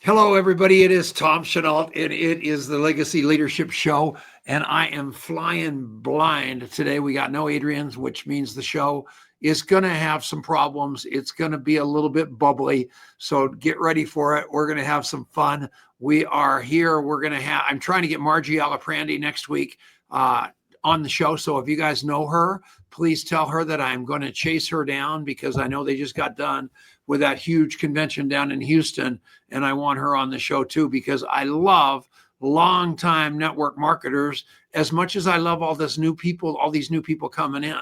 Hello, everybody. It is Tom Chenault, and it is the Legacy Leadership Show. And I am flying blind today. We got no Adrians, which means the show is going to have some problems. It's going to be a little bit bubbly. So get ready for it. We're going to have some fun. We are here. I'm trying to get Margie Aliprandi next week on the show. So if you guys know her, please tell her that I'm going to chase her down because I know they just got done with that huge convention down in Houston. And I want her on the show too, because I love longtime network marketers as much as I love all these new people coming in.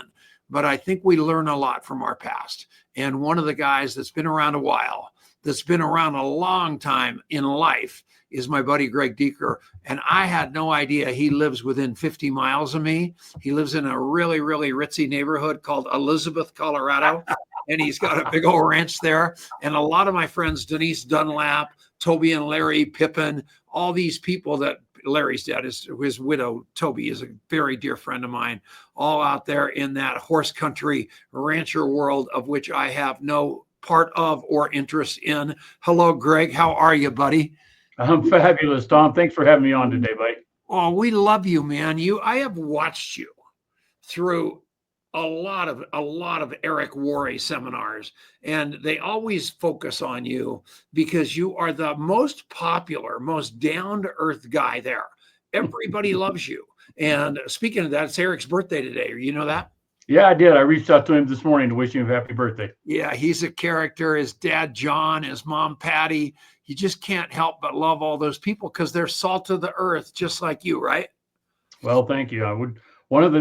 But I think we learn a lot from our past. And one of the guys that's been around a while, that's been around a long time in life, is my buddy Greg Dieker. And I had no idea he lives within 50 miles of me. He lives in a really, really ritzy neighborhood called Elizabeth, Colorado. And he's got a big old ranch there. And a lot of my friends, Denise Dunlap, Toby and Larry Pippin, all these people that Larry's dad, his widow, Toby, is a very dear friend of mine, all out there in that horse country rancher world of which I have no part of or interest in. Hello, Greg. How are you, buddy? I'm fabulous, Tom. Thanks for having me on today, buddy. Oh, we love you, man. I have watched you through a lot of Eric Worre seminars, and they always focus on you because you are the most popular, most down-to-earth guy there. Everybody loves you. And speaking of that, it's Eric's birthday today. You know that? Yeah, I did. I reached out to him this morning to wish him a happy birthday. Yeah, he's a character. His dad, John, his mom, Patty. You just can't help but love all those people because they're salt of the earth, just like you, right? Well, thank you. I would. One of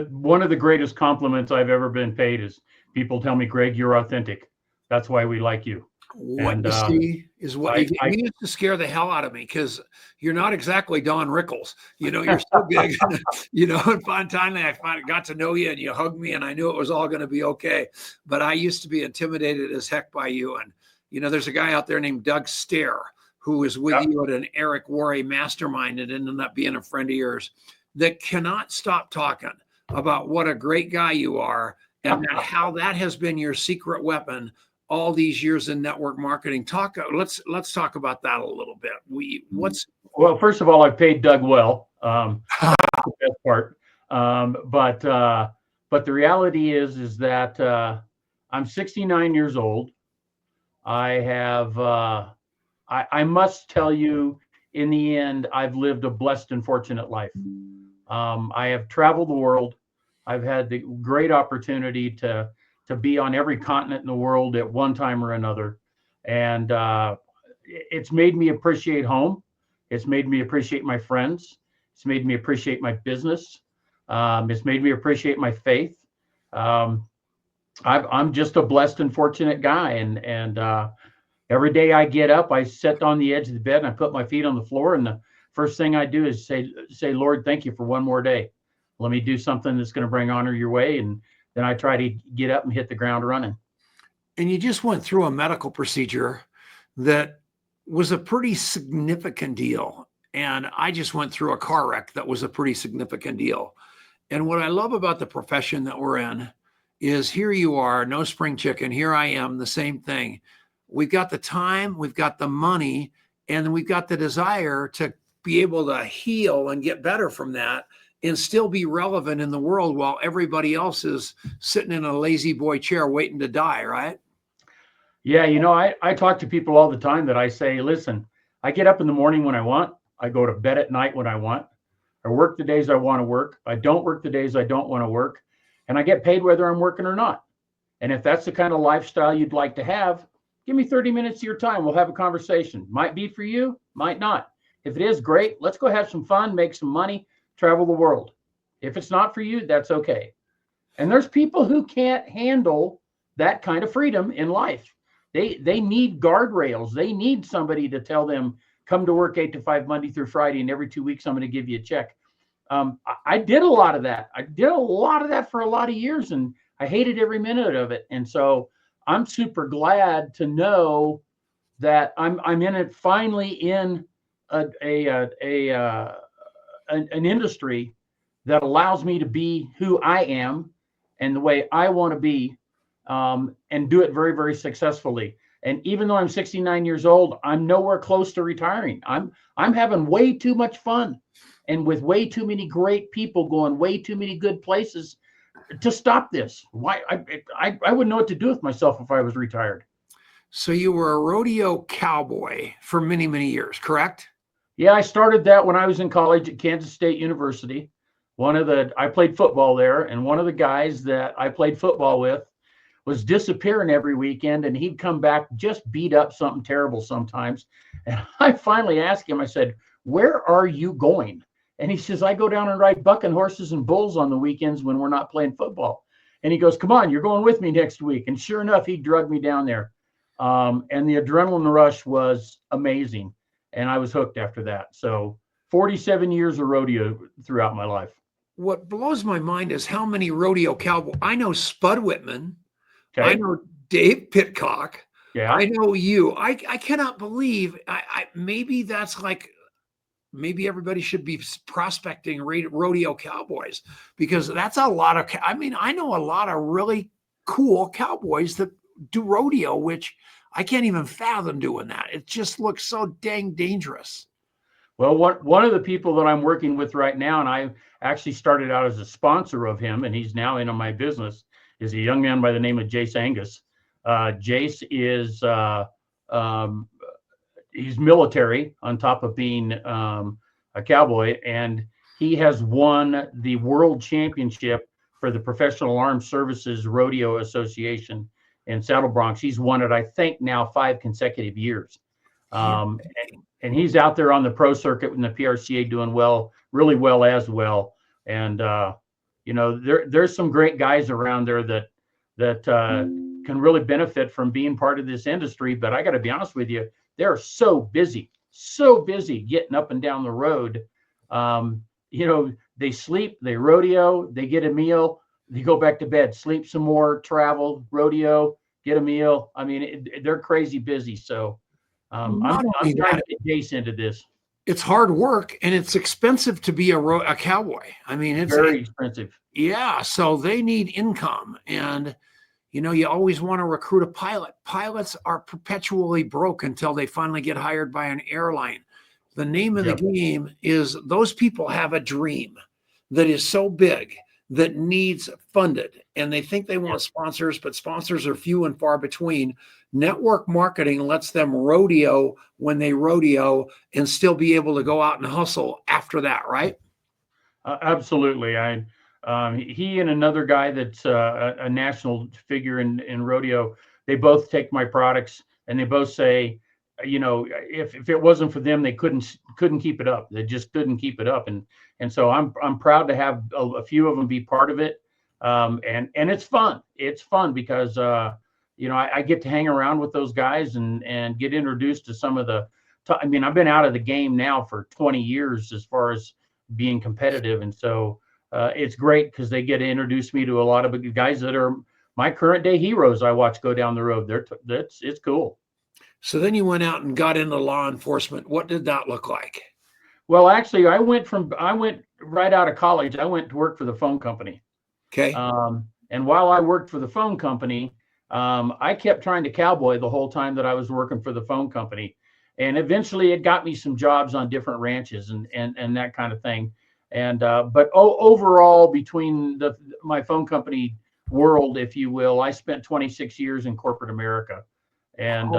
the greatest compliments I've ever been paid is people tell me, Greg, you're authentic. That's why we like you. What you see is what you used to scare the hell out of me because you're not exactly Don Rickles. You're so big. And finally I got to know you and you hugged me and I knew it was all going to be okay. But I used to be intimidated as heck by you. And, there's a guy out there named Doug Stair who was with you at an Eric Worre mastermind and ended up being a friend of yours that cannot stop talking about what a great guy you are and how that has been your secret weapon all these years in network marketing. Let's talk about that a little bit. Well, first of all, I paid Doug well. That's the best part. But the reality is that I'm 69 years old. I have I must tell you, in the end, I've lived a blessed and fortunate life. I have traveled the world. I've had the great opportunity to be on every continent in the world at one time or another. And it's made me appreciate home. It's made me appreciate my friends. It's made me appreciate my business. It's made me appreciate my faith. I'm just a blessed and fortunate guy. And every day I get up, I sit on the edge of the bed and I put my feet on the floor. And the first thing I do is say, Lord, thank you for one more day. Let me do something that's going to bring honor your way. And then I try to get up and hit the ground running. And you just went through a medical procedure that was a pretty significant deal. And I just went through a car wreck that was a pretty significant deal. And what I love about the profession that we're in is here you are, no spring chicken. Here I am, the same thing. We've got the time, we've got the money, and we've got the desire to be able to heal and get better from that and still be relevant in the world while everybody else is sitting in a lazy boy chair waiting to die, right? Yeah, I talk to people all the time that I say, listen, I get up in the morning when I want. I go to bed at night when I want. I work the days I want to work. I don't work the days I don't want to work. And I get paid whether I'm working or not. And if that's the kind of lifestyle you'd like to have, give me 30 minutes of your time. We'll have a conversation. Might be for you, might not. If it is, great. Let's go have some fun, make some money, travel the world. If it's not for you, that's okay. And there's people who can't handle that kind of freedom in life. They need guardrails. They need somebody to tell them, come to work 8 to 5, Monday through Friday, and every 2 weeks, I'm going to give you a check. I did a lot of that. I did a lot of that for a lot of years, and I hated every minute of it. And so I'm super glad to know that I'm in it finally in an industry that allows me to be who I am and the way I want to be, and do it very, very successfully. And even though I'm 69 years old, I'm nowhere close to retiring. I'm having way too much fun, and with way too many great people going way too many good places to stop this. Why I wouldn't know what to do with myself if I was retired. So you were a rodeo cowboy for many, many years, correct? Yeah, I started that when I was in college at Kansas State University. I played football there, and one of the guys that I played football with was disappearing every weekend, and he'd come back just beat up something terrible sometimes. And I finally asked him, I said, "Where are you going?" And he says, "I go down and ride bucking horses and bulls on the weekends when we're not playing football." And he goes, "Come on, you're going with me next week." And sure enough, he drugged me down there. And the adrenaline rush was amazing. And I was hooked after that. So 47 years of rodeo throughout my life. What blows my mind is how many rodeo cowboy. I know Spud Whitman. Okay. I know Dave Pitcock. Yeah. I know you. I cannot believe. Maybe that's like, maybe everybody should be prospecting rodeo cowboys, because that's a lot of. I mean, I know a lot of really cool cowboys that do rodeo, which I can't even fathom doing that. It just looks so dang dangerous. Well, one of the people that I'm working with right now, and I actually started out as a sponsor of him, and he's now into my business, is a young man by the name of Jace Angus. Jace is he's military on top of being a cowboy, and he has won the world championship for the Professional Armed Services Rodeo Association in Saddle Bronx. He's won it, I think, now 5 consecutive years. And he's out there on the pro circuit in the PRCA doing well, really well as well. And there's some great guys around there that can really benefit from being part of this industry. But I got to be honest with you, they're so busy getting up and down the road. They sleep, they rodeo, they get a meal, they go back to bed, sleep some more, travel, rodeo, get a meal. I mean, they're crazy busy. So I'm trying to get Jace into this. It's hard work, and it's expensive to be a cowboy. I mean, it's very expensive. Yeah. So they need income, and you always want to recruit a pilot. Pilots are perpetually broke until they finally get hired by an airline. The name of the game is those people have a dream that is so big that needs funded, and they think they want sponsors, but sponsors are few and far between. Network marketing lets them rodeo when they rodeo and still be able to go out and hustle after that, right? Absolutely. He and another guy that's a national figure in rodeo, they both take my products, and they both say, if it wasn't for them, they couldn't keep it up. They just couldn't keep it up. And so I'm proud to have a few of them be part of it. And it's fun. It's fun because, I get to hang around with those guys and get introduced to some of I've been out of the game now for 20 years as far as being competitive. And so it's great because they get to introduce me to a lot of guys that are my current day heroes. I watch go down the road. It's cool. So then you went out and got into law enforcement. What did that look like? Well, actually, I went right out of college. I went to work for the phone company. Okay. And while I worked for the phone company, I kept trying to cowboy the whole time that I was working for the phone company. And eventually it got me some jobs on different ranches and that kind of thing. And but overall, between my phone company world, if you will, I spent 26 years in corporate America. And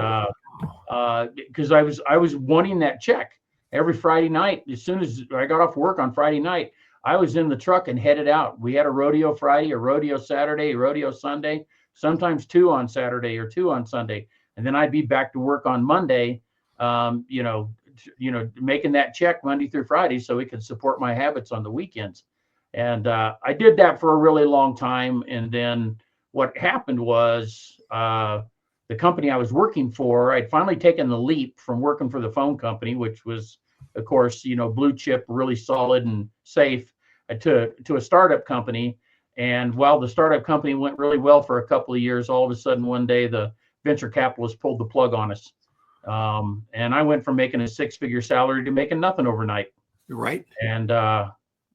because I was wanting that check every Friday night. As soon as I got off work on Friday night, I was in the truck and headed out. We had a rodeo Friday, a rodeo Saturday, a rodeo Sunday, sometimes 2 on Saturday or 2 on Sunday. And then I'd be back to work on Monday, making that check Monday through Friday so it could support my habits on the weekends. And I did that for a really long time. And then what happened was the company I was working for, I'd finally taken the leap from working for the phone company, which was, of course, blue chip, really solid and safe, to a startup company. And while the startup company went really well for a couple of years, all of a sudden one day the venture capitalists pulled the plug on us. And I went from making a 6-figure salary to making nothing overnight. Right. And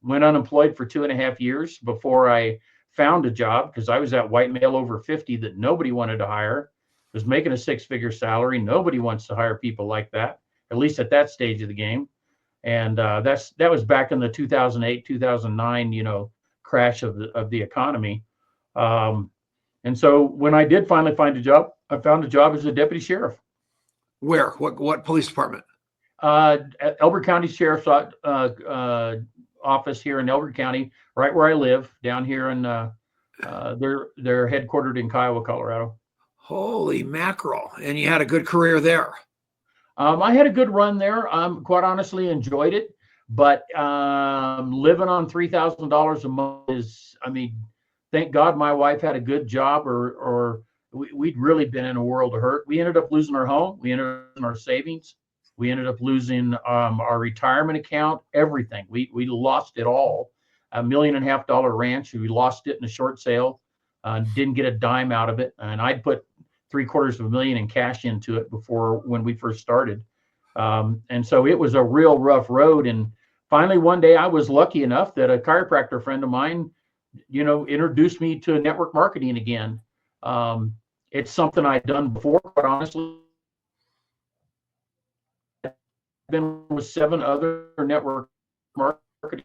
went unemployed for 2.5 years before I found a job, because I was that white male over 50 that nobody wanted to hire. was making a 6-figure salary. Nobody wants to hire people like that, at least at that stage of the game. And that was back in the 2008, 2009, crash of the economy. And so when I did finally find a job, I found a job as a deputy sheriff. Where? What police department? At Elbert County Sheriff's office here in Elbert County, right where I live, down here in they're headquartered in Kiowa, Colorado. Holy mackerel! And you had a good career there. I had a good run there. Quite honestly, enjoyed it. But living on $3,000 a month is, thank God my wife had a good job, or we'd really been in a world of hurt. We ended up losing our home. We ended up losing our savings. We ended up losing our retirement account, everything. We lost it all. $1.5 million ranch. We lost it in a short sale. Didn't get a dime out of it. And I'd put $750,000 in cash into it when we first started. And so it was a real rough road. And finally, one day I was lucky enough that a chiropractor friend of mine, introduced me to network marketing again. It's something I'd done before, but honestly, I've been with 7 other network marketing,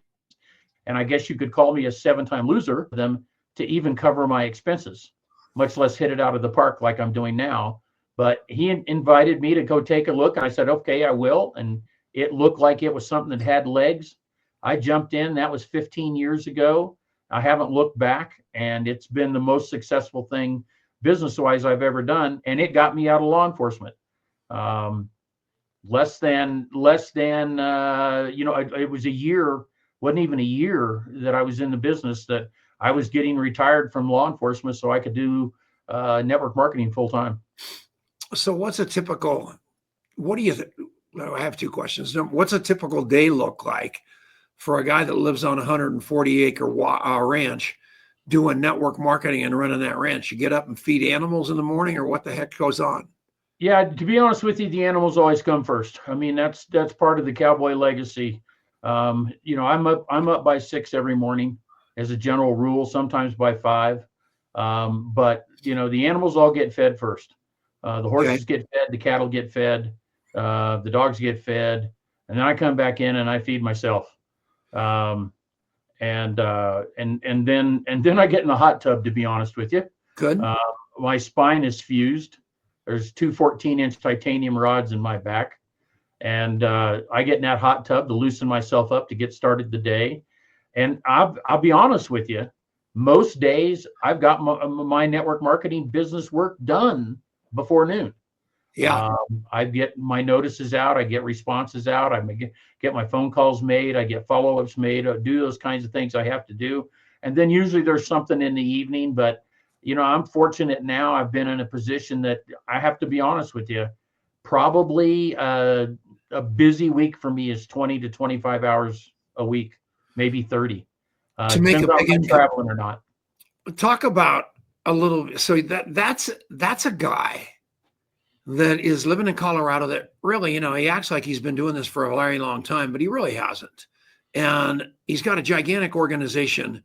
and I guess you could call me a 7-time loser for them to even cover my expenses, much less hit it out of the park like I'm doing now. But he invited me to go take a look, and I said, okay, I will. And it looked like it was something that had legs. I jumped in. That was 15 years ago. I haven't looked back, and it's been the most successful thing business-wise I've ever done, and it got me out of law enforcement. Less than it was a year, wasn't even a year that I was in the business that I was getting retired from law enforcement so I could do network marketing full time. So what's a typical, I have 2 questions. What's a typical day look like for a guy that lives on a 140-acre ranch doing network marketing and running that ranch? You get up and feed animals in the morning, or what the heck goes on? Yeah, to be honest with you, the animals always come first. That's part of the cowboy legacy. I'm up by 6 every morning as a general rule, sometimes by 5. But the animals all get fed first. The horses get fed, the cattle get fed, the dogs get fed, and then I come back in and I feed myself. And then I get in the hot tub, to be honest with you. Good. My spine is fused. There's 2 14-inch titanium rods in my back. And I get in that hot tub to loosen myself up to get started the day. And I'll be honest with you, most days I've got my network marketing business work done before noon. Yeah. I get my notices out. I get responses out. I get my phone calls made. I get follow-ups made. I do those kinds of things I have to do. And then usually there's something in the evening. But, I'm fortunate now. I've been in a position that I have to be honest with you. Probably a busy week for me is 20 to 25 hours a week, maybe 30. To make a big impact. Traveling or not. Talk about a little. So that's a guy that is living in Colorado that really, he acts like he's been doing this for a very long time, but he really hasn't. And he's got a gigantic organization.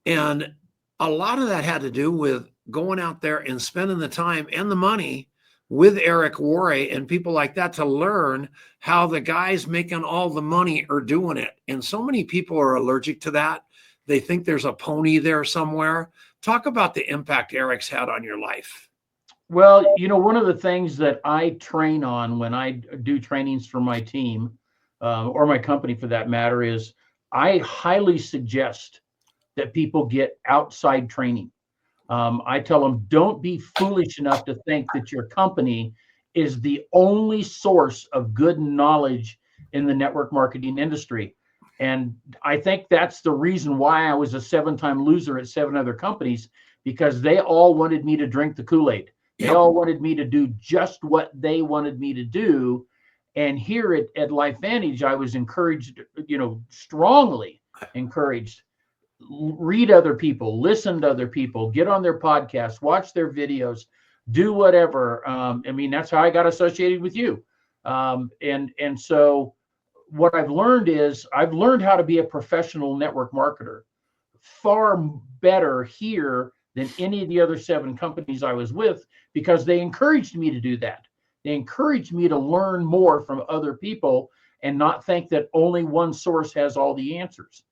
And a lot of that had to do with going out there and spending the time and the money with Eric Worre and people like that to learn how the guys making all the money are doing it. And so many people are allergic to that. They think there's a pony there somewhere. Talk about the impact Eric's had on your life. Well, one of the things that I train on when I do trainings for my team or my company for that matter is I highly suggest that people get outside training. I tell them, don't be foolish enough to think that your company is the only source of good knowledge in the network marketing industry. And I think that's the reason why I was a 7-time loser at 7 other companies, because they all wanted me to drink the Kool-Aid. They all wanted me to do just what they wanted me to do. And here at LifeVantage, I was encouraged, strongly encouraged. Read other people, listen to other people, get on their podcasts, watch their videos, do whatever. That's how I got associated with you. And so what I've learned is I've learned how to be a professional network marketer far better here than any of the other 7 companies I was with, because they encouraged me to do that. They encouraged me to learn more from other people and not think that only one source has all the answers.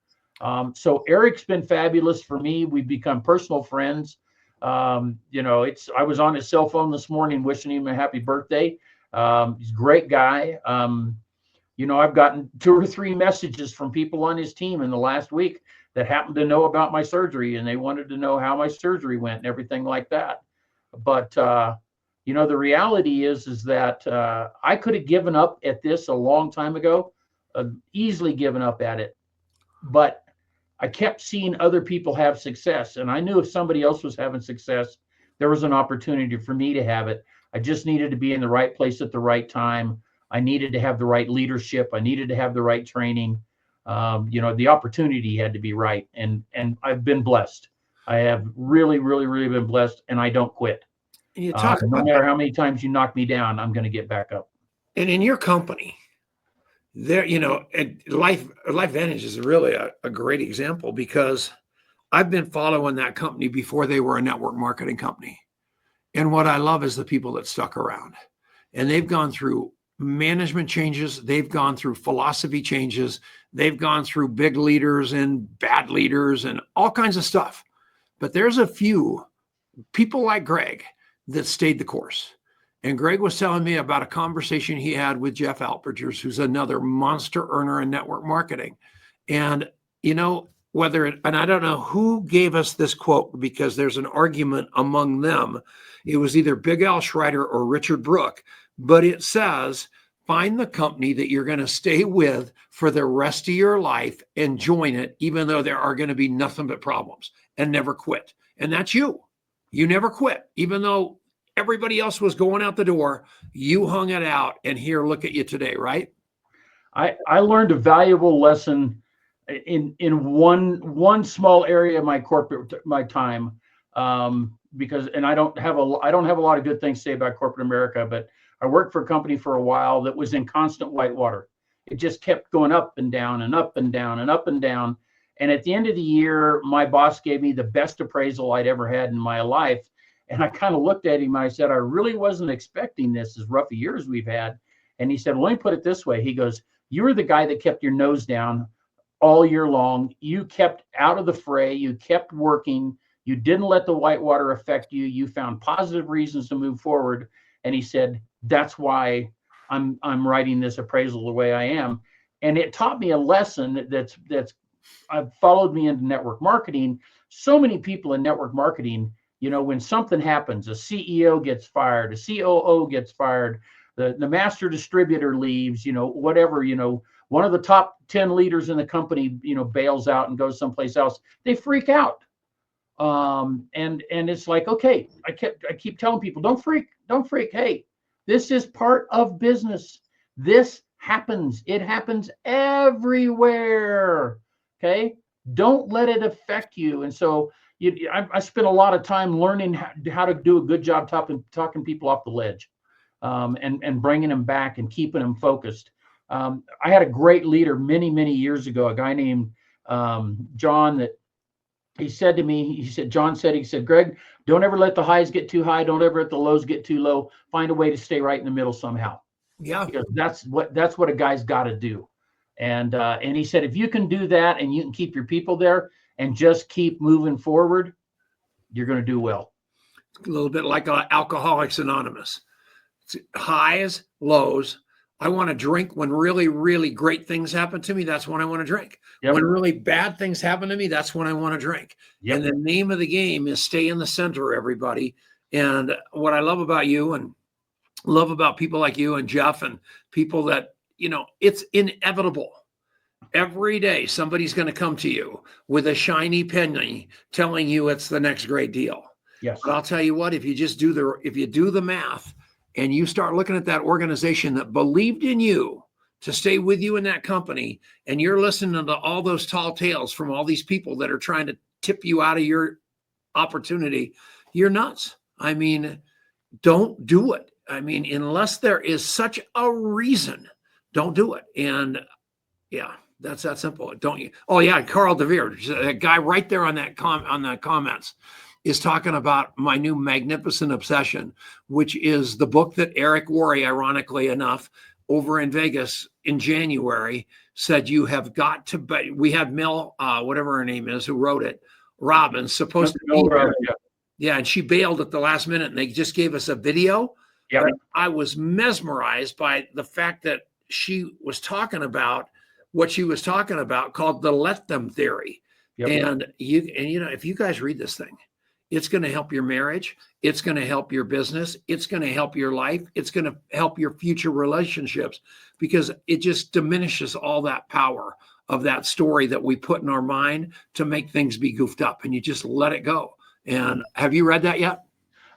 So Eric's been fabulous for me. We've become personal friends. I was on his cell phone this morning wishing him a happy birthday. He's a great guy. I've gotten 2 or 3 messages from people on his team in the last week that happened to know about my surgery, and they wanted to know how my surgery went and everything like that. But, the reality is that I could have given up at this a long time ago, easily given up at it. But I kept seeing other people have success, and I knew if somebody else was having success, there was an opportunity for me to have it. I just needed to be in the right place at the right time. I needed to have the right leadership. I needed to have the right training. The opportunity had to be right, and I've been blessed. I have really, really, really been blessed, and I don't quit. And you talk No about matter how many times you knock me down, I'm going to get back up. And in your company, there, and Life Vantage is really a great example, because I've been following that company before they were a network marketing company. And what I love is the people that stuck around, and they've gone through management changes. They've gone through philosophy changes. They've gone through big leaders and bad leaders and all kinds of stuff. But there's a few people like Greg that stayed the course. And Greg was telling me about a conversation he had with Jeff Alperdgers, who's another monster earner in network marketing. And, and I don't know who gave us this quote, because there's an argument among them. It was either Big Al Schreider or Richard Brooke, but it says, find the company that you're going to stay with for the rest of your life and join it, even though there are going to be nothing but problems, and never quit. And that's you. You never quit, even though everybody else was going out the door. You hung it out, and here, look at you today, right? I learned a valuable lesson in one small area of my time, because I don't have a lot of good things to say about corporate America, but I worked for a company for a while that was in constant whitewater. It just kept going up and down and up and down and up and down. And at the end of the year, my boss gave me the best appraisal I'd ever had in my life. And I kind of looked at him and I said, I really wasn't expecting this, as rough a year as we've had. And he said, well, let me put it this way. He goes, you were the guy that kept your nose down all year long. You kept out of the fray. You kept working. You didn't let the whitewater affect you. You found positive reasons to move forward. And he said, that's why I'm writing this appraisal the way I am. And it taught me a lesson that's I've followed me into network marketing. So many people in network marketing, when something happens, a CEO gets fired, a COO gets fired, the master distributor leaves, whatever, one of the top 10 leaders in the company, bails out and goes someplace else. They freak out. And it's like, okay, I keep telling people, don't freak. Hey, this is part of business. This happens. It happens everywhere. Okay. Don't let it affect you. And so I spent a lot of time learning how to do a good job talking people off the ledge, and bringing them back and keeping them focused. I had a great leader many, many years ago, a guy named John, that he said to me, he said, Greg, don't ever let the highs get too high. Don't ever let the lows get too low. Find a way to stay right in the middle somehow. Yeah. Because that's what a guy's got to do. And he said, if you can do that and you can keep your people there and just keep moving forward, you're going to do well. It's a little bit like Alcoholics Anonymous. It's highs, lows. I want to drink when really, really great things happen to me. That's when I want to drink. Yep. When really bad things happen to me, that's when I want to drink. Yep. And the name of the game is stay in the center, everybody. And what I love about you and love about people like you and Jeff and people that, it's inevitable. Every day, somebody's going to come to you with a shiny penny telling you it's the next great deal. Yes. But I'll tell you what, if you do the math and you start looking at that organization that believed in you to stay with you in that company, and you're listening to all those tall tales from all these people that are trying to tip you out of your opportunity, you're nuts. I mean, don't do it. I mean, unless there is such a reason, don't do it. And yeah, that's that simple. Don't you? Oh yeah, Carl DeVere, a guy right there on that comments. is talking about my new Magnificent Obsession, which is the book that Eric Worre, ironically enough, over in Vegas in January, said you have got to, but we had Mel, whatever her name is, who wrote it, Robbins, supposed to be there. Yeah, and she bailed at the last minute, and they just gave us a video. Yeah, I was mesmerized by the fact that she was talking about what she was talking about, called the let them theory. Yep. And you know, if you guys read this thing, it's going to help your marriage. It's going to help your business. It's going to help your life. It's going to help your future relationships, because it just diminishes all that power of that story that we put in our mind to make things be goofed up, and you just let it go. And have you read that yet?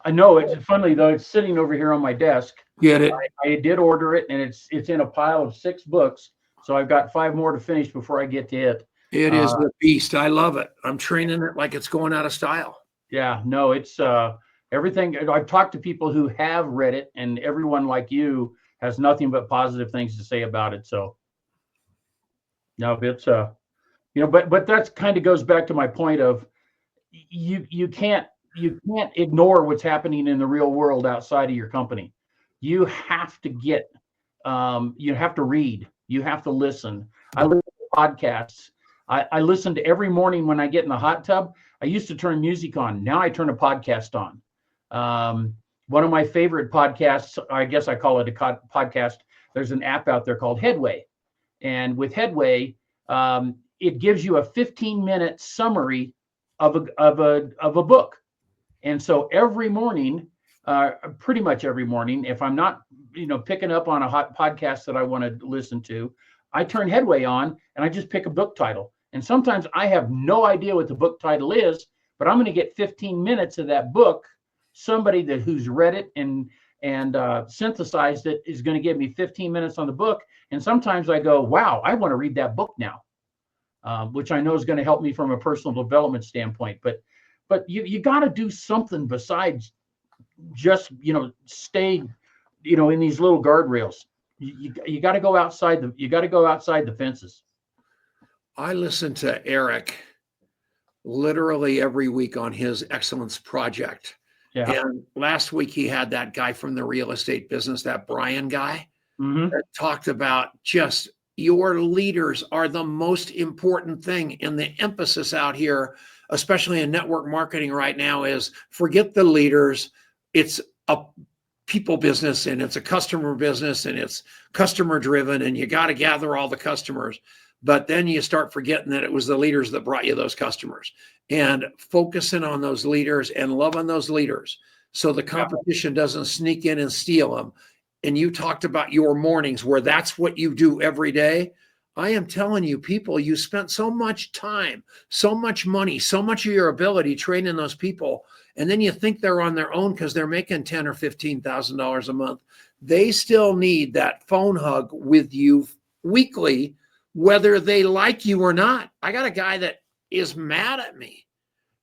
I know. It's funny though. It's sitting over here on my desk. Get it? I did order it, and it's in a pile of 6 books. So I've got 5 more to finish before I get to it. It is the beast. I love it. I'm training it like it's going out of style. Yeah, no, it's everything. I've talked to people who have read it, and everyone like you has nothing but positive things to say about it. So no, it's you know, but that's kind of goes back to my point of you can't ignore what's happening in the real world outside of your company. You have to get you have to read, you have to listen. I listen to podcasts. I listen to every morning when I get in the hot tub. I used to turn music on. Now I turn a podcast on. One of my favorite podcasts, I guess I call it a podcast. There's an app out there called Headway. And with Headway, it gives you a 15-minute summary of a book. And so every morning, pretty much every morning, if I'm not, picking up on a hot podcast that I want to listen to, I turn Headway on and I just pick a book title. And sometimes I have no idea what the book title is, but I'm going to get 15 minutes of that book. Somebody who's read it and synthesized it is going to give me 15 minutes on the book. And sometimes I go, wow, I want to read that book now, which I know is going to help me from a personal development standpoint. But you got to do something besides just, stay, in these little guardrails. You got to go outside the fences. I listen to Eric literally every week on his excellence project. Yeah. And last week he had that guy from the real estate business, that Brian guy, that talked about just your leaders are the most important thing. And the emphasis out here, especially in network marketing right now, is forget the leaders. It's a people business, and it's a customer business, and it's customer driven, and you got to gather all the customers. But then you start forgetting that it was the leaders that brought you those customers, and focusing on those leaders and loving those leaders so the competition doesn't sneak in and steal them. And you talked about your mornings where that's what you do every day. I am telling you, people, you spent so much time, so much money, so much of your ability training those people. And then you think they're on their own because they're making $10,000 or $15,000 a month. They still need that phone hug with you weekly, whether they like you or not. I got a guy that is mad at me.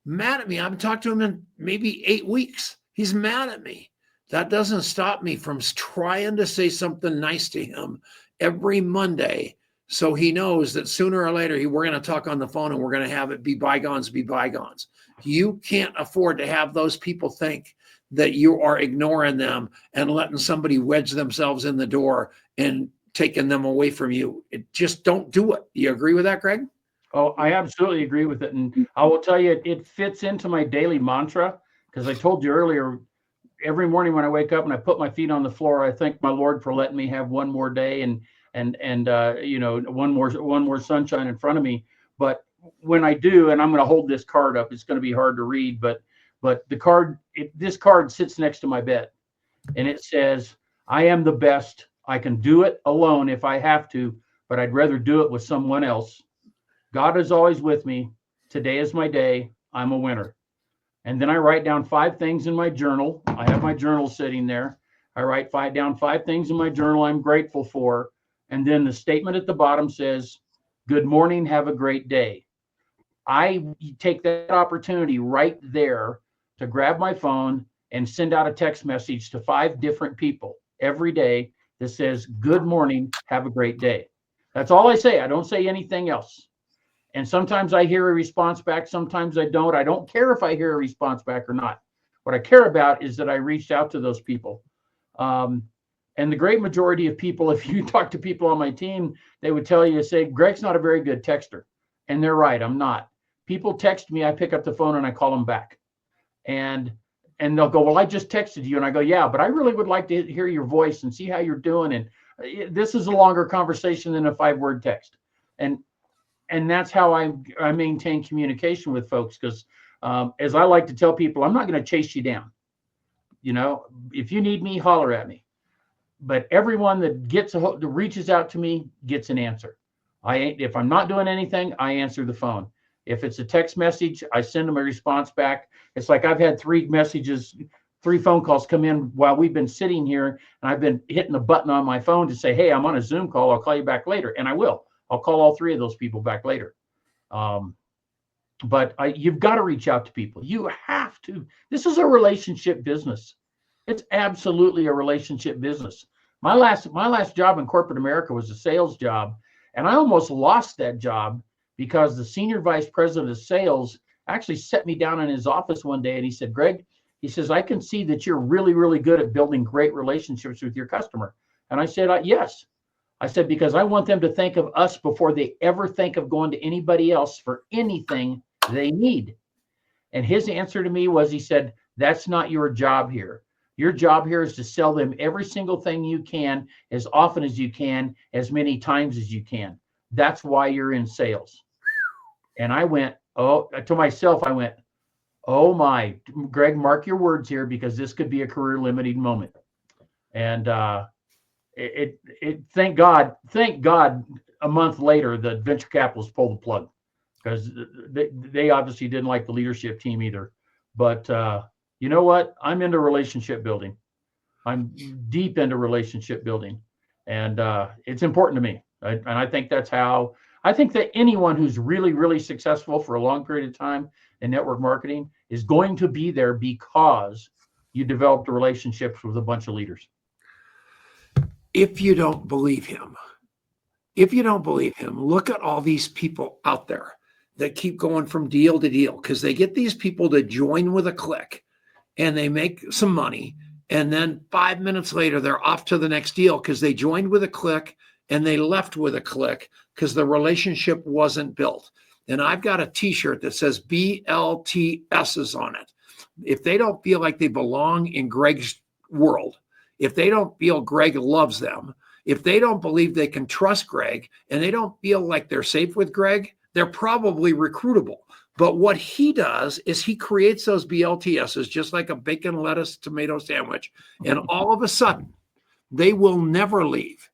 I haven't talked to him in maybe 8 weeks. He's mad at me. That doesn't stop me from trying to say something nice to him every Monday, so he knows that sooner or later we're going to talk on the phone and we're going to have it be bygones be bygones. You can't afford to have those people think that you are ignoring them and letting somebody wedge themselves in the door and taking them away from you. Just don't do it. You agree with that, Greg? Oh, I absolutely agree with it. And I will tell you, it fits into my daily mantra, because I told you earlier, every morning when I wake up and I put my feet on the floor, I thank my Lord for letting me have one more day and one more sunshine in front of me. But when I do, and I'm going to hold this card up, it's going to be hard to read, but this card sits next to my bed, and it says, I am the best. I can do it alone if I have to, but I'd rather do it with someone else. God is always with me. Today is my day. I'm a winner. And then I write down 5 things in my journal. I have my journal sitting there. I write down 5 things in my journal I'm grateful for. And then the statement at the bottom says, good morning, have a great day. I take that opportunity right there to grab my phone and send out a text message to 5 different people every day that says, good morning, have a great day. That's all I say. I don't say anything else. And sometimes I hear a response back, sometimes I don't. I don't care if I hear a response back or not. What I care about is that I reached out to those people. And the great majority of people, if you talk to people on my team, they would tell you, say, Greg's not a very good texter. And they're right, I'm not. People text me, I pick up the phone and I call them back. And they'll go, well, I just texted you. And I go, yeah, but I really would like to hear your voice and see how you're doing. And this is a longer conversation than a 5-word text. And that's how I maintain communication with folks, because as I like to tell people, I'm not going to chase you down. You know, if you need me, holler at me. But everyone that reaches out to me gets an answer. If I'm not doing anything, I answer the phone. If it's a text message, I send them a response back. It's like I've had 3 phone calls come in while we've been sitting here, and I've been hitting the button on my phone to say, hey, I'm on a Zoom call. I'll call you back later. And I will. I'll call all 3 of those people back later. But you've got to reach out to people. You have to. This is a relationship business. It's absolutely a relationship business. My last job in corporate America was a sales job, and I almost lost that job because the senior vice president of sales actually set me down in his office one day, and he said, Greg, he says, I can see that you're really, really good at building great relationships with your customer. And I said, yes. I said, because I want them to think of us before they ever think of going to anybody else for anything they need. And his answer to me was, he said, that's not your job here. Your job here is to sell them every single thing you can, as often as you can, as many times as you can. That's why you're in sales. And I went, to myself, I went, oh my, Greg, mark your words here, because this could be a career limiting moment. And thank God, a month later, the venture capitalists pulled the plug, because they obviously didn't like the leadership team either. But you know what? I'm into relationship building. I'm deep into relationship building, and it's important to me. And I think that's how I think that anyone who's really, really successful for a long period of time in network marketing is going to be there because you developed relationships with a bunch of leaders. If you don't believe him, look at all these people out there that keep going from deal to deal, because they get these people to join with a click and they make some money. And then 5 minutes later, they're off to the next deal because they joined with a click and they left with a click because the relationship wasn't built. And I've got a t-shirt that says BLTSs on it. If they don't feel like they belong in Greg's world, if they don't feel Greg loves them, if they don't believe they can trust Greg, and they don't feel like they're safe with Greg, they're probably recruitable. But what he does is he creates those BLTSs, just like a bacon, lettuce, tomato sandwich. And all of a sudden, they will never leave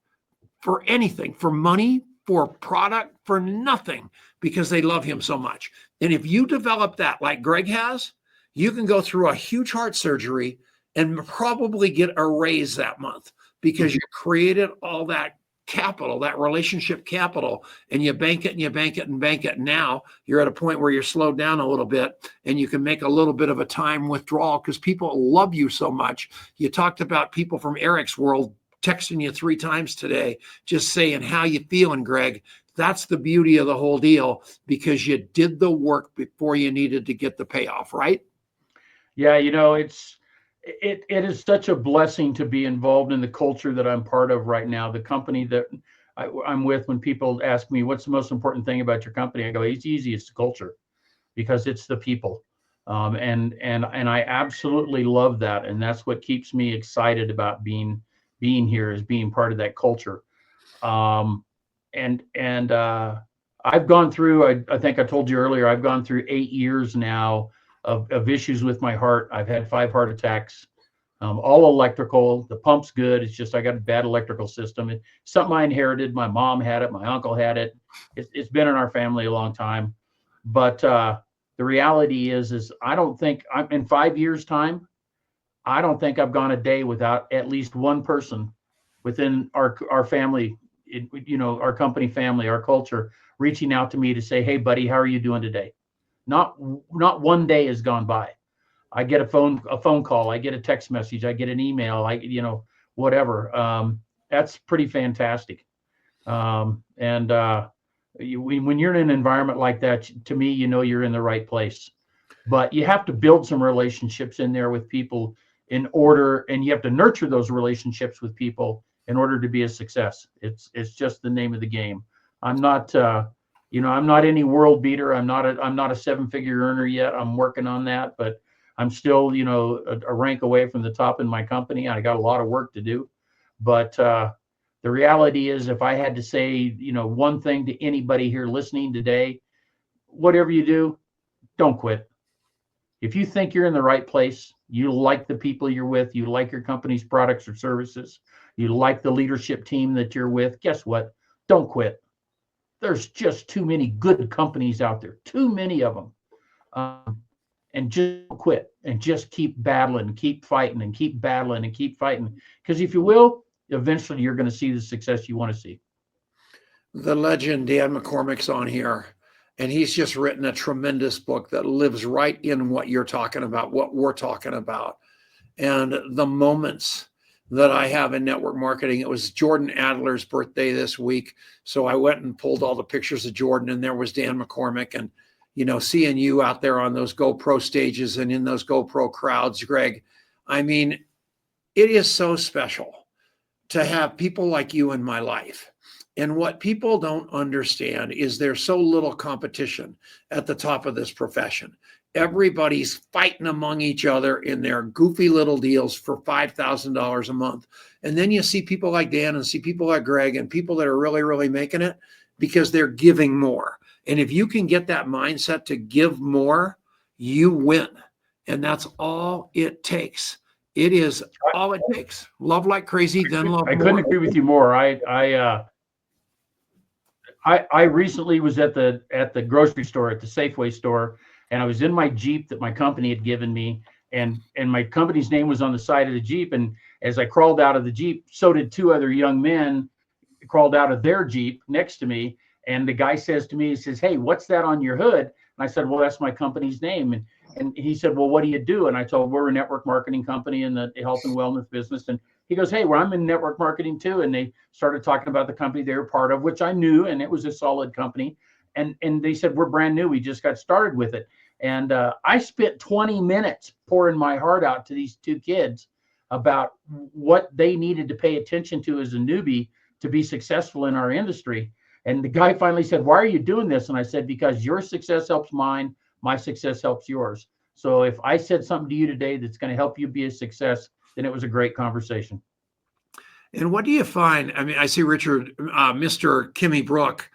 for anything, for money, for product, for nothing, because they love him so much. And if you develop that like Greg has, you can go through a huge heart surgery and probably get a raise that month, because you created all that capital, that relationship capital, and you bank it and you bank it and bank it. Now you're at a point where you're slowed down a little bit and you can make a little bit of a time withdrawal because people love you so much. You talked about people from Eric's world texting you 3 times today, just saying, how you feeling, Greg? That's the beauty of the whole deal, because you did the work before you needed to get the payoff, right? Yeah, you know, it is such a blessing to be involved in the culture that I'm part of right now. The company that I'm with, when people ask me, what's the most important thing about your company? I go, it's easy. It's the culture, because it's the people. And I absolutely love that. And that's what keeps me excited about being here, is being part of that culture. I've gone through, I think I told you earlier, I've gone through 8 years now of issues with my heart. I've had 5 heart attacks, all electrical. The pump's good. It's just I got a bad electrical system. It's something I inherited. My mom had it. My uncle had it. It's been in our family a long time. But the reality is I don't think I'm in 5 years' time. I don't think I've gone a day without at least one person within our family, our company family, our culture, reaching out to me to say, hey, buddy, how are you doing today? Not one day has gone by. I get a phone call, I get a text message, I get an email, whatever. That's pretty fantastic. When you're in an environment like that, to me, you're in the right place. But you have to build some relationships in there with people and you have to nurture those relationships with people in order to be a success. It's just the name of the game. I'm not, I'm not any world beater. I'm not a 7-figure earner yet. I'm working on that, but I'm still, a rank away from the top in my company. I got a lot of work to do, but the reality is, if I had to say, one thing to anybody here listening today, whatever you do, don't quit. If you think you're in the right place, you like the people you're with, you like your company's products or services, you like the leadership team that you're with, guess what? Don't quit. There's just too many good companies out there, too many of them. And just don't quit and just keep battling, keep fighting and keep battling and keep fighting. Because if you will, eventually you're going to see the success you want to see. The legend Dan McCormick's on here, and he's just written a tremendous book that lives right in what you're talking about, what we're talking about. And the moments that I have in network marketing, it was Jordan Adler's birthday this week. So I went and pulled all the pictures of Jordan, and there was Dan McCormick. And, seeing you out there on those GoPro stages and in those GoPro crowds, Greg, I mean, it is so special to have people like you in my life. And what people don't understand is there's so little competition at the top of this profession. Everybody's fighting among each other in their goofy little deals for $5,000 a month. And then you see people like Dan and see people like Greg and people that are really, really making it because they're giving more. And if you can get that mindset to give more, you win. And that's all it takes. It is all it takes. Love like crazy, then love more. I couldn't agree with you more. I recently was at the grocery store, at the Safeway store, and I was in my Jeep that my company had given me, and my company's name was on the side of the Jeep. And as I crawled out of the Jeep, so did 2 other young men crawled out of their Jeep next to me. And the guy says to me, he says, "Hey, what's that on your hood?" And I said, "Well, that's my company's name." And he said, "Well, what do you do?" And I told him, "We're a network marketing company in the health and wellness business." And he goes, "Hey, well, I'm in network marketing too." And they started talking about the company they were part of, which I knew, and it was a solid company. And they said, "We're brand new. We just got started with it." And I spent 20 minutes pouring my heart out to these 2 kids about what they needed to pay attention to as a newbie to be successful in our industry. And the guy finally said, "Why are you doing this?" And I said, "Because your success helps mine. My success helps yours. So if I said something to you today that's going to help you be a success, then it was a great conversation." And what do you find? I mean, I see Richard, Mr. Kimmy Brook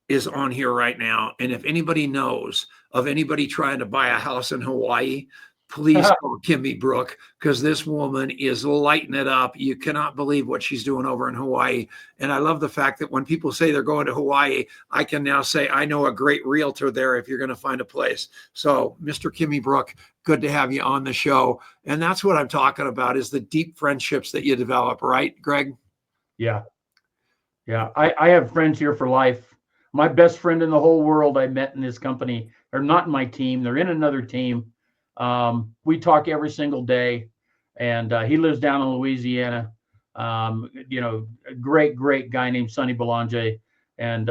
is on here right now. And if anybody knows of anybody trying to buy a house in Hawaii, please call Kimmy Brook, because this woman is lighting it up. You cannot believe what she's doing over in Hawaii. And I love the fact that when people say they're going to Hawaii, I can now say, I know a great realtor there if you're going to find a place. So Mr. Kimmy Brook, good to have you on the show. And that's what I'm talking about, is the deep friendships that you develop, right, Greg? Yeah. Yeah. I have friends here for life. My best friend in the whole world I met in this company. They're not in my team. They're in another team. We talk every single day, and he lives down in Louisiana. A great guy named Sonny Belanger. And,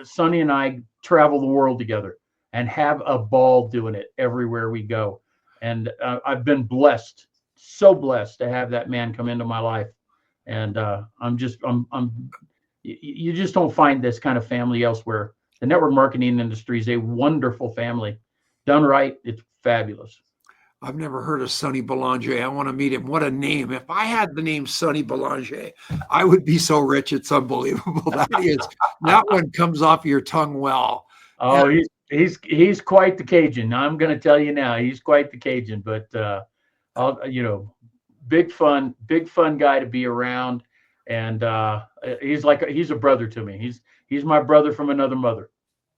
Sonny and I travel the world together and have a ball doing it everywhere we go. And I've been blessed, so blessed to have that man come into my life. And you just don't find this kind of family elsewhere. The network marketing industry is a wonderful family. Done right, it's fabulous. I've never heard of Sonny Belanger. I want to meet him. What a name. If I had the name Sonny Belanger, I would be so rich. It's unbelievable. That one comes off your tongue well. Oh, he's quite the Cajun. I'm going to tell you now, he's quite the Cajun, but big fun guy to be around. And he's a brother to me. He's my brother from another mother.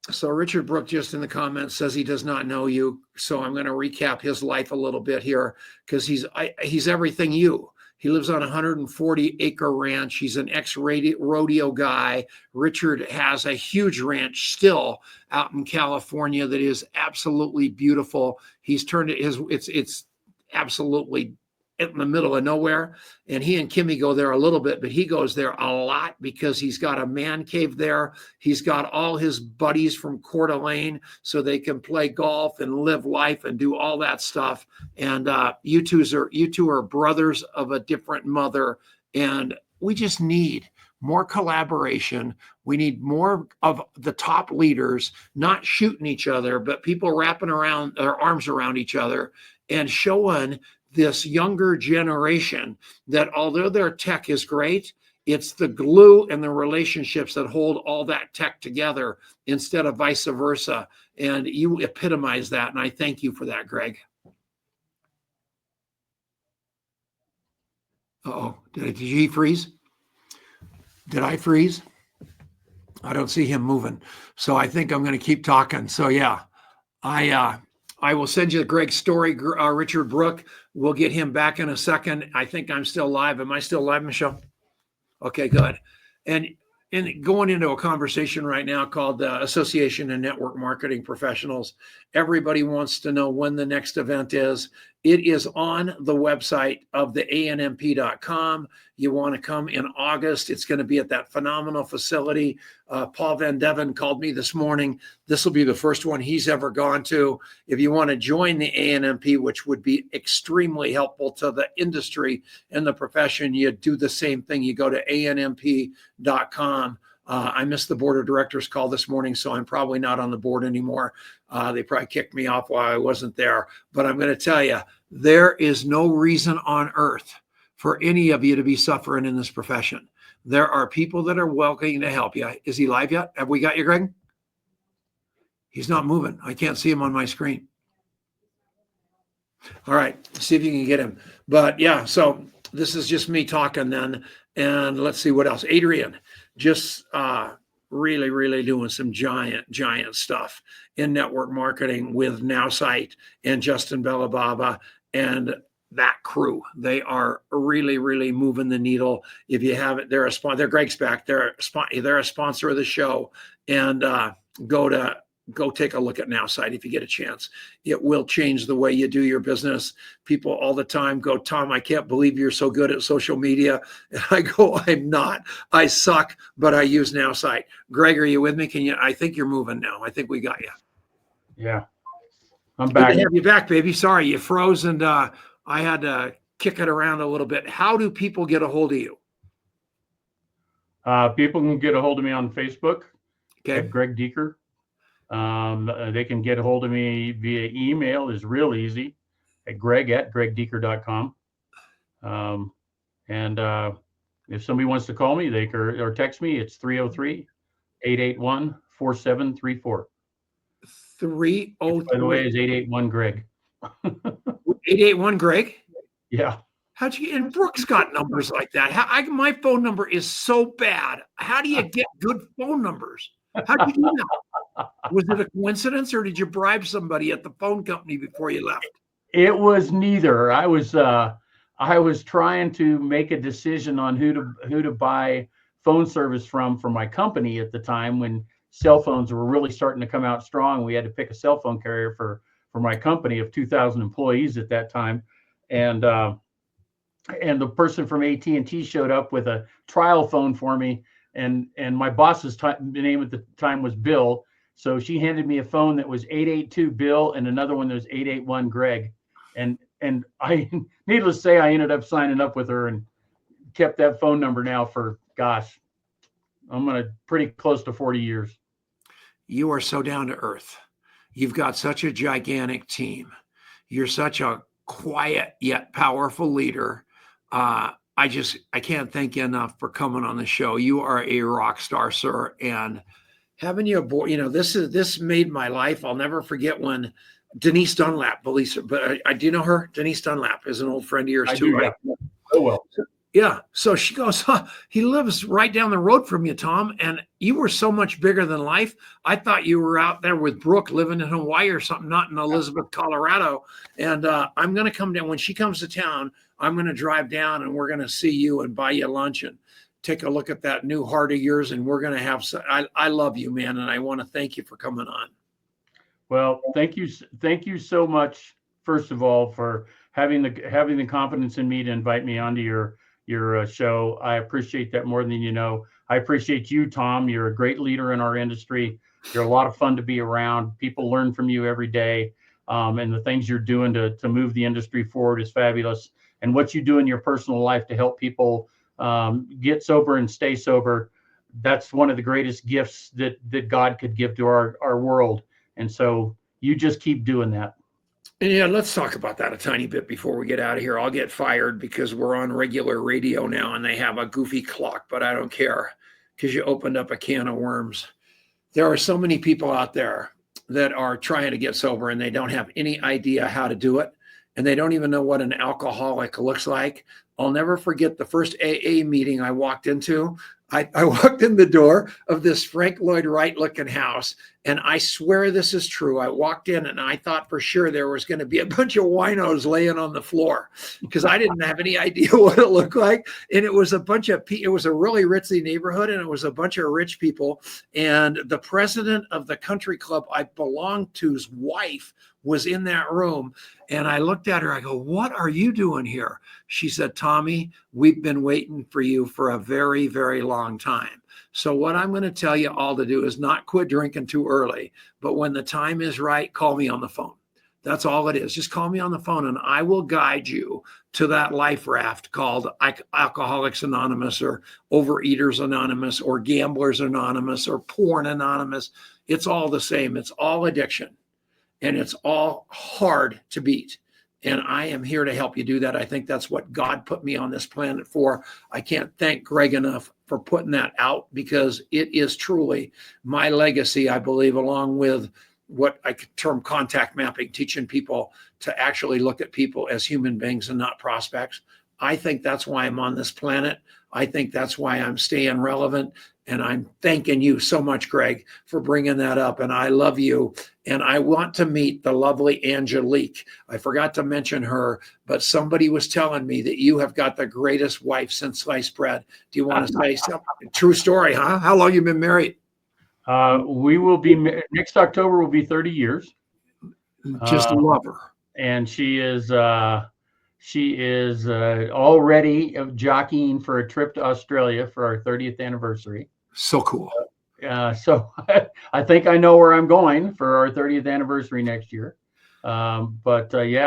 So Richard Brook just in the comments says he does not know you. So I'm going to recap his life a little bit here, because he's everything you. He lives on a 140-acre ranch. He's an ex-rodeo guy. Richard has a huge ranch still out in California that is absolutely beautiful. He's turned it it's absolutely in the middle of nowhere. And he and Kimmy go there a little bit, but he goes there a lot because he's got a man cave there. He's got all his buddies from Coeur d'Alene so they can play golf and live life and do all that stuff. And you two are brothers of a different mother. And we just need more collaboration. We need more of the top leaders, not shooting each other, but people wrapping around their arms around each other and showing this younger generation that although their tech is great, it's the glue and the relationships that hold all that tech together instead of vice versa. And you epitomize that. And I thank you for that, Greg. Uh-oh, did he freeze? Did I freeze? I don't see him moving. So I think I'm going to keep talking. So yeah, I will send you Greg's story. Richard Brook, we'll get him back in a second. I think I'm still live. Am I still live, Michelle? Okay, good. And going into a conversation right now called the Association of Network Marketing Professionals. Everybody wants to know when the next event is. It is on the website of the ANMP.com. You want to come in August. It's going to be at that phenomenal facility. Paul Van Deven called me this morning. This will be the first one he's ever gone to. If you want to join the ANMP, which would be extremely helpful to the industry and the profession, you do the same thing. You go to ANMP.com. I missed the board of directors call this morning, so I'm probably not on the board anymore. They probably kicked me off while I wasn't there. But I'm going to tell you, there is no reason on earth for any of you to be suffering in this profession. There are people that are welcoming to help you. Is he live yet? Have we got you, Greg? He's not moving. I can't see him on my screen. All right, see if you can get him. But yeah, so this is just me talking then. And let's see what else. Adrian, just really, really doing some giant stuff in network marketing with NowSite and Justin Belababa and that crew. They are really, really moving the needle. If you haven't, they're a sponsor. They're Greg's back. They're a sponsor of the show. And go take a look at NowSite if you get a chance. It will change the way you do your business. People all the time go, Tom, I can't believe you're so good at social media. And I go, I'm not. I suck, but I use NowSite. Greg, are you with me? I think you're moving now. I think we got you. Yeah, I'm back. Good to have you back, baby. Sorry, you froze and I had to kick it around a little bit. How do people get a hold of you? People can get a hold of me on Facebook at Greg Dieker. They can get a hold of me via email, is real easy, at greg@gregdieker.com. If somebody wants to call me, they can, or text me, it's 303-881-4734. 303. By the way, is 881 Greg. 881 Greg? Yeah. How'd you get? And Brooks got numbers like that. My phone number is so bad. How do you get good phone numbers? How'd you do that? Was it a coincidence, or did you bribe somebody at the phone company before you left? It was neither. I was trying to make a decision on who to buy phone service from for my company at the time when cell phones were really starting to come out strong. We had to pick a cell phone carrier for my company of 2,000 employees at that time, and the person from AT&T showed up with a trial phone for me, and my boss's name at the time was Bill. So she handed me a phone that was 882 Bill and another one that was 881 Greg. And I, needless to say, I ended up signing up with her and kept that phone number now for, gosh, I'm pretty close to 40 years. You are so down to earth. You've got such a gigantic team. You're such a quiet yet powerful leader. I can't thank you enough for coming on the show. You are a rock star, sir. And having you aboard, this made my life. I'll never forget when Denise Dunlap, do you know her? Denise Dunlap is an old friend of yours too, right? Yeah. Oh, well. Yeah. So she goes, he lives right down the road from you, Tom. And you were so much bigger than life. I thought you were out there with Brooke living in Hawaii or something, not in Elizabeth, Colorado. And I'm going to come down. When she comes to town, I'm going to drive down and we're going to see you and buy you lunch and take a look at that new heart of yours. And we're going to have I love you, man. And I want to thank you for coming on. Well, thank you so much, first of all, for having the confidence in me to invite me onto your show. I appreciate that more than you know. I appreciate you, Tom. You're a great leader in our industry. You're a lot of fun to be around. People learn from you every day, and the things you're doing to move the industry forward is fabulous. And what you do in your personal life to help people get sober and stay sober, that's one of the greatest gifts that God could give to our world. And so you just keep doing that. And yeah, let's talk about that a tiny bit before we get out of here. I'll get fired because we're on regular radio now and they have a goofy clock, but I don't care because you opened up a can of worms. There are so many people out there that are trying to get sober and they don't have any idea how to do it. And they don't even know what an alcoholic looks like. I'll never forget the first AA meeting I walked into. I walked in the door of this Frank Lloyd Wright looking house, and I swear this is true. I walked in and I thought for sure there was going to be a bunch of winos laying on the floor because I didn't have any idea what it looked like. And it was a bunch of, it was a really ritzy neighborhood and it was a bunch of rich people. And the president of the country club I belonged to's wife was in that room. And I looked at her, I go, "What are you doing here?" She said, "Tommy, we've been waiting for you for a very, very long time. So what I'm going to tell you all to do is not quit drinking too early, but when the time is right, call me on the phone." That's all it is. Just call me on the phone and I will guide you to that life raft called Alcoholics Anonymous or Overeaters Anonymous or Gamblers Anonymous or Porn Anonymous. It's all the same. It's all addiction. And it's all hard to beat. And I am here to help you do that. I think that's what God put me on this planet for. I can't thank Greg enough for putting that out because it is truly my legacy, I believe, along with what I could term contact mapping, teaching people to actually look at people as human beings and not prospects. I think that's why I'm on this planet. I think that's why I'm staying relevant. And I'm thanking you so much, Greg, for bringing that up. And I love you. And I want to meet the lovely Angelique. I forgot to mention her, but somebody was telling me that you have got the greatest wife since sliced bread. Do you want to say something? True story, huh? How long you been married? We will be, next October will be 30 years. Just love her. And she is already jockeying for a trip to Australia for our 30th anniversary. So cool. So I think I know where I'm going for our 30th anniversary next year. But like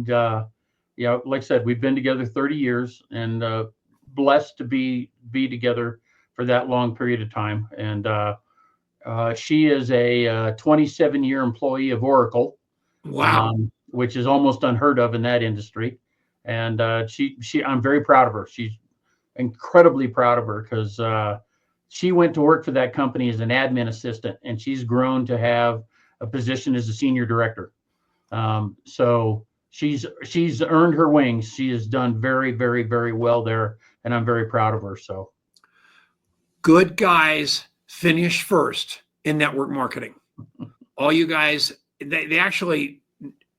I said, we've been together 30 years and blessed to be together for that long period of time. And she is a 27-year employee of Oracle. Wow. Which is almost unheard of in that industry. And I'm very proud of her. She's incredibly proud of her because she went to work for that company as an admin assistant, and she's grown to have a position as a senior director. So she's earned her wings. She has done very, very, very well there, and I'm very proud of her. So good guys finish first in network marketing. All you guys, they actually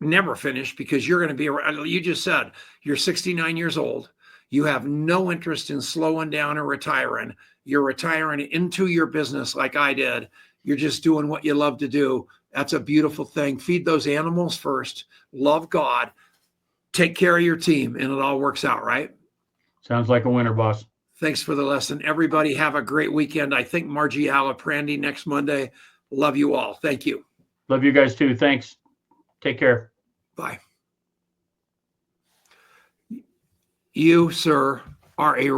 never finish because you're going to be around. You just said you're 69 years old. You have no interest in slowing down or retiring. You're retiring into your business like I did. You're just doing what you love to do. That's a beautiful thing. Feed those animals first. Love God. Take care of your team, and it all works out, right? Sounds like a winner, boss. Thanks for the lesson. Everybody have a great weekend. I think Margie Alaprandy next Monday. Love you all. Thank you. Love you guys too. Thanks. Take care. Bye. You, sir, are a